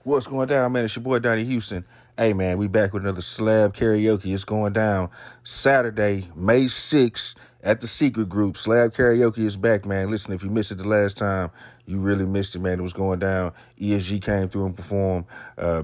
What's going down, man? It's your boy Donnie Houston. Hey, man, we back with another Slab Karaoke. It's going down Saturday, May 6th at the Secret Group. Slab Karaoke is back, man. Listen, if you missed it the last time, you really missed it, man. It was going down. ESG came through and performed.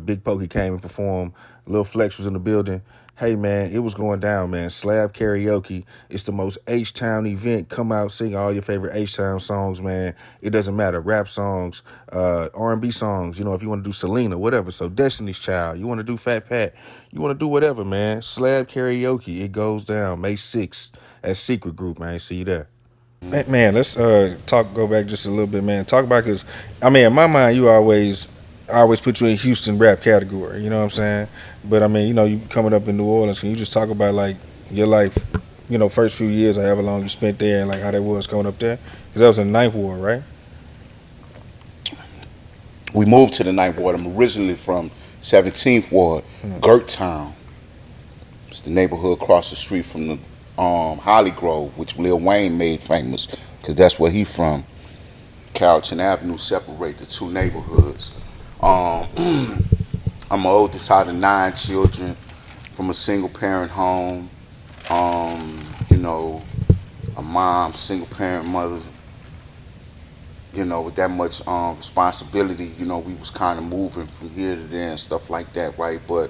Big Pokey came and performed. Lil Flex was in the building. Hey, man, it was going down, man. Slab Karaoke. It's the most H-Town event. Come out, sing all your favorite H-Town songs, man. It doesn't matter. Rap songs, R&B songs, you know, if you want to do Selena, whatever. So Destiny's Child, you want to do Fat Pat, you want to do whatever, man. Slab Karaoke. It goes down May 6th at Secret Group, man. See you there. Man, let's go back just a little bit, man. Talk about, because I mean, in my mind, I always put you in Houston rap category. You know what I'm saying? But I mean, you know, you coming up in New Orleans. Can you just talk about like your life, you know, first few years, or however long you spent there, and like how that was coming up there? Because that was in the Ninth Ward, right? We moved to the Ninth Ward. I'm originally from 17th Ward, Gert Town. It's the neighborhood across the street from the Holly Grove, which Lil Wayne made famous, because that's where he from. Carrollton Avenue separate the two neighborhoods. Um, I'm the oldest out of 9 children from a single parent home. You know, a mom, single parent mother. You know, with that much responsibility, you know, we was kind of moving from here to there and stuff like that, right? But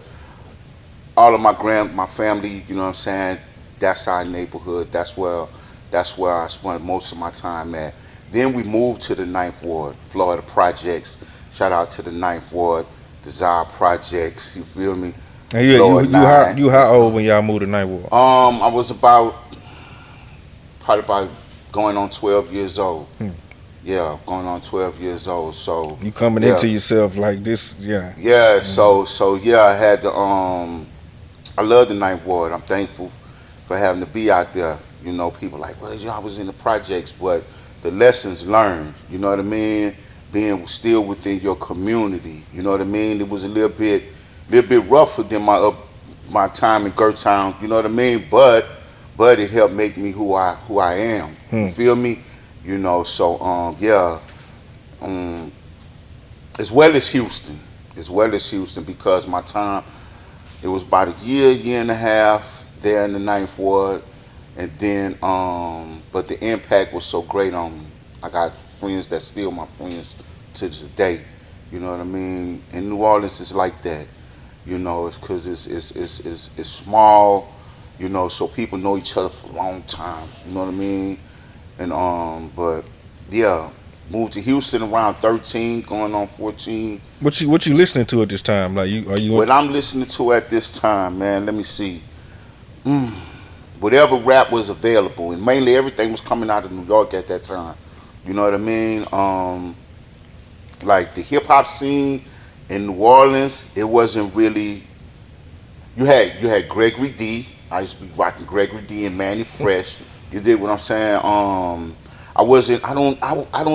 all of my family, you know what I'm saying, that's our neighborhood. That's where I spent most of my time at. Then we moved to the Ninth Ward, Florida Projects. Shout out to the Ninth Ward, Desire Projects. You feel me? And Lower Nine. you how old when y'all moved to Ninth Ward? I was probably about going on 12 years old. Yeah, going on 12 years old. So You coming yeah, into yourself like this, yeah. yeah. So yeah, I had to. I love the Ninth Ward. I'm thankful for having to be out there. You know, people like, well, I was in the projects, but the lessons learned. You know what I mean? Being still within your community. You know what I mean? It was a little bit rougher than my time in Gertown. You know what I mean? But it helped make me who I am. You feel me? You know, so yeah, um, as well as Houston, because my time, it was about a year and a half there in the Ninth Ward, and then but the impact was so great on me. I got friends that still my friends to this day. You know what I mean? In New Orleans, it's like that. You know, it's because it's small. You know, so people know each other for long times. You know what I mean? And but yeah, moved to Houston around 13, going on 14. What you listening to at this time? Like you are you? What I'm listening to at this time, man, let me see. Whatever rap was available, and mainly everything was coming out of New York at that time. You know what I mean? Like the hip hop scene in New Orleans, it wasn't really. You had Gregory D. I used to be rocking Gregory D and Manny Fresh. You did what I'm saying? I wasn't. I don't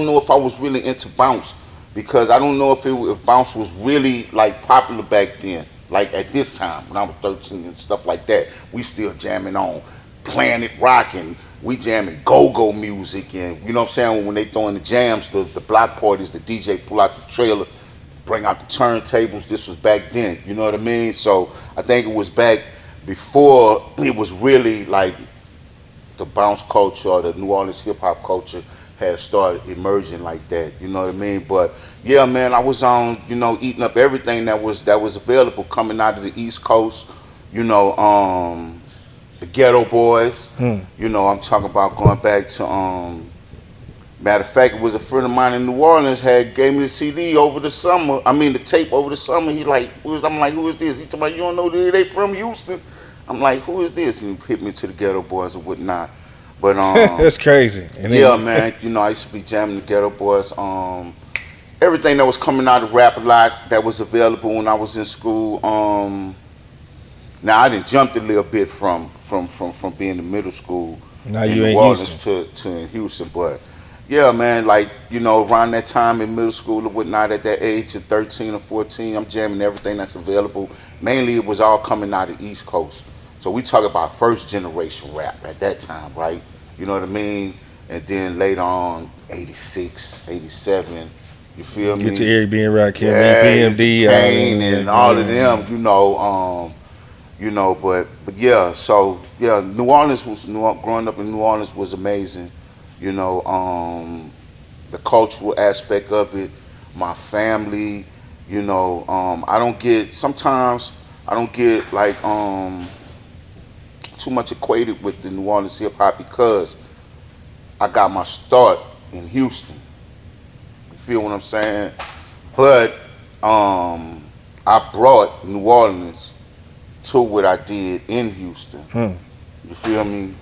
know if I was really into bounce, because I don't know if bounce was really like popular back then. Like at this time when I was 13 and stuff like that, we still jamming on Planet Rock, and we jamming go-go music, and you know what I'm saying, when they throwing the jams, the block parties, the DJ pull out the trailer, bring out the turntables. This was back then, you know what I mean? So I think it was back before it was really like the bounce culture or the New Orleans hip hop culture had started emerging like that. You know what I mean? But yeah, man, I was on, you know, eating up everything that was available coming out of the East Coast. You know, the Ghetto Boys. You know, I'm talking about going back to matter of fact, it was a friend of mine in New Orleans gave me the CD over the summer. I mean the tape over the summer. I'm like, who is this? He told me, you don't know they from Houston? I'm like, who is this? And he hit me to the Ghetto Boys and whatnot. But That's crazy. And yeah, then, man, you know, I used to be jamming the Ghetto Boys. Everything that was coming out of rap a lot that was available when I was in school. Now I didn't jump a little bit from being in middle school now in you New in Orleans Houston. to in Houston, but yeah, man, like, you know, around that time in middle school or whatnot, at that age of 13 or 14, I'm jamming everything that's available. Mainly it was all coming out of the East Coast. So we talk about first generation rap at that time, right? You know what I mean? And then later on, 86, 87, You feel Get your me? Eric being Rakim, Yeah, EPMD, all Kane them. and Yeah, all of yeah, them. But yeah. So yeah, New Orleans growing up in New Orleans was amazing. You know, the cultural aspect of it, my family. I don't get sometimes I don't get like too much equated with the New Orleans hip hop because I got my start in Houston. You feel what I'm saying? But I brought New Orleans to what I did in Houston. yeah. You feel me?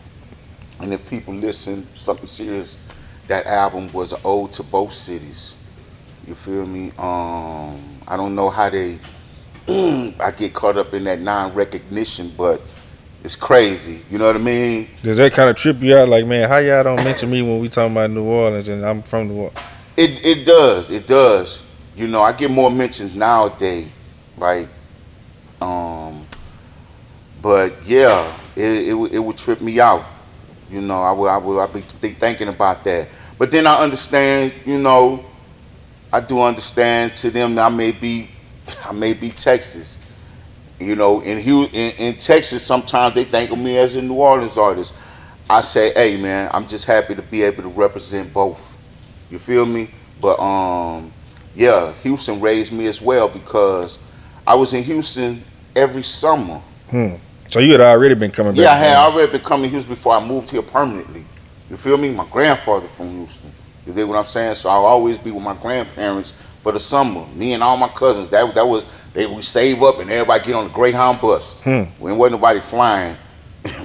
And if people listen, something serious, that album was an ode to both cities. You feel me? I don't know how they I get caught up in that non-recognition, but it's crazy. You know what I mean? Does that kind of trip you out? Like, man, how y'all don't mention me when we talking about New Orleans and I'm from New Orleans? It does. It does. I get more mentions nowadays. Like, um, but yeah, it would trip me out. I be thinking about that. But then I understand. I do understand to them. I may be Texas. In Texas, sometimes they think of me as a New Orleans artist. I say, hey man, I'm just happy to be able to represent both. You feel me? But yeah, Houston raised me as well because I was in Houston every summer. Hmm. So you had already been coming Yeah, back I and had forth. already been coming to Houston before I moved here permanently. You feel me? My grandfather from Houston. You dig what I'm saying? So I'll always be with my grandparents for the summer. Me and all my cousins. That was we save up and everybody get on the Greyhound bus. Hmm. When wasn't nobody flying,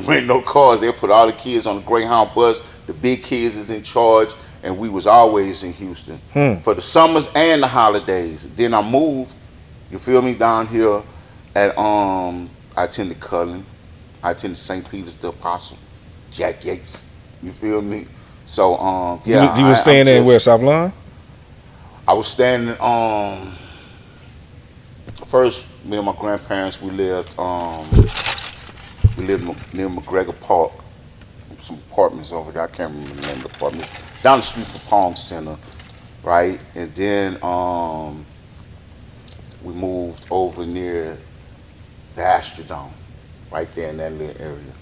rent no cars. They put all the kids on the Greyhound bus. The big kids is in charge, and we was always in Houston Hmm. for the summers and the holidays. Then I moved. You feel me? Down here at I attended Cullen. I attended St. Peter's the Apostle, Jack Yates. You feel me? So You yeah, was, you was I'm staying there in where, just South Lawn? I was standing first me and my grandparents we lived near McGregor Park, some apartments over there. I can't remember the name of the apartments. Down the street from Palm Center, right? And then we moved over near the Astrodome, right there in that little area,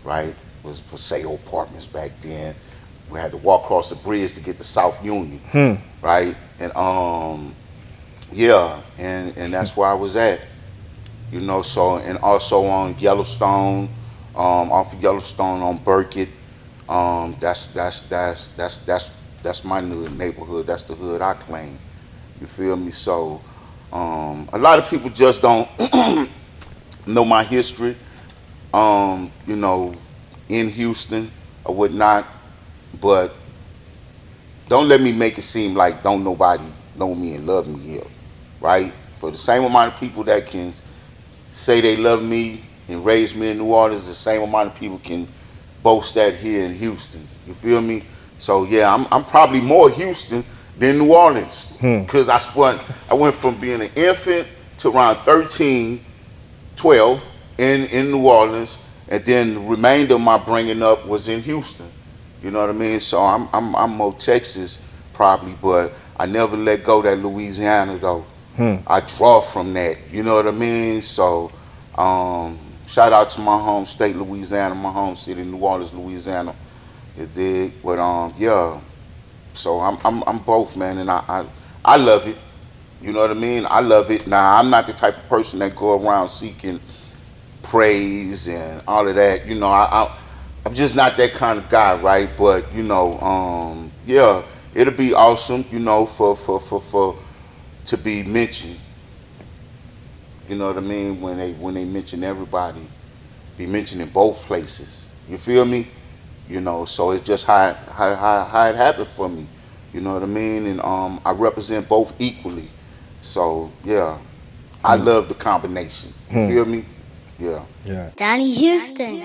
right? It was Paseo Apartments back then. We had to walk across the bridge to get to South Union, Hmm. right? And yeah, and that's where I was at, So and also on Yellowstone, off of Yellowstone on Burkett, that's my new neighborhood. That's the hood I claim. You feel me? So a lot of people just don't know my history. Um, you know, in Houston or whatnot, but don't let me make it seem like don't nobody know me and love me here, right? For the same amount of people that can say they love me and raise me in New Orleans, the same amount of people can boast that here in Houston. You feel me? So yeah, I'm probably more Houston than New Orleans Hmm. because I went from being an infant to around 13, 12 in New Orleans, and then the remainder of my bringing up was in Houston. You know what I mean? So I'm more Texas probably, but I never let go that Louisiana though. Hmm. I draw from that. You know what I mean? So shout out to my home state, Louisiana, my home city, New Orleans, Louisiana. You dig? But yeah. So I'm both, man, and I love it. You know what I mean? I love it. Now I'm not the type of person that go around seeking praise and all of that. I'm just not that kind of guy, right? But yeah, it'll be awesome, for to be mentioned. You know what I mean? When they mention everybody, be mentioned in both places. You feel me? So it's just how it happened for me. You know what I mean? And I represent both equally. So yeah, I love the combination. You Hmm. feel me? Yeah. Yeah. Donnie Houston.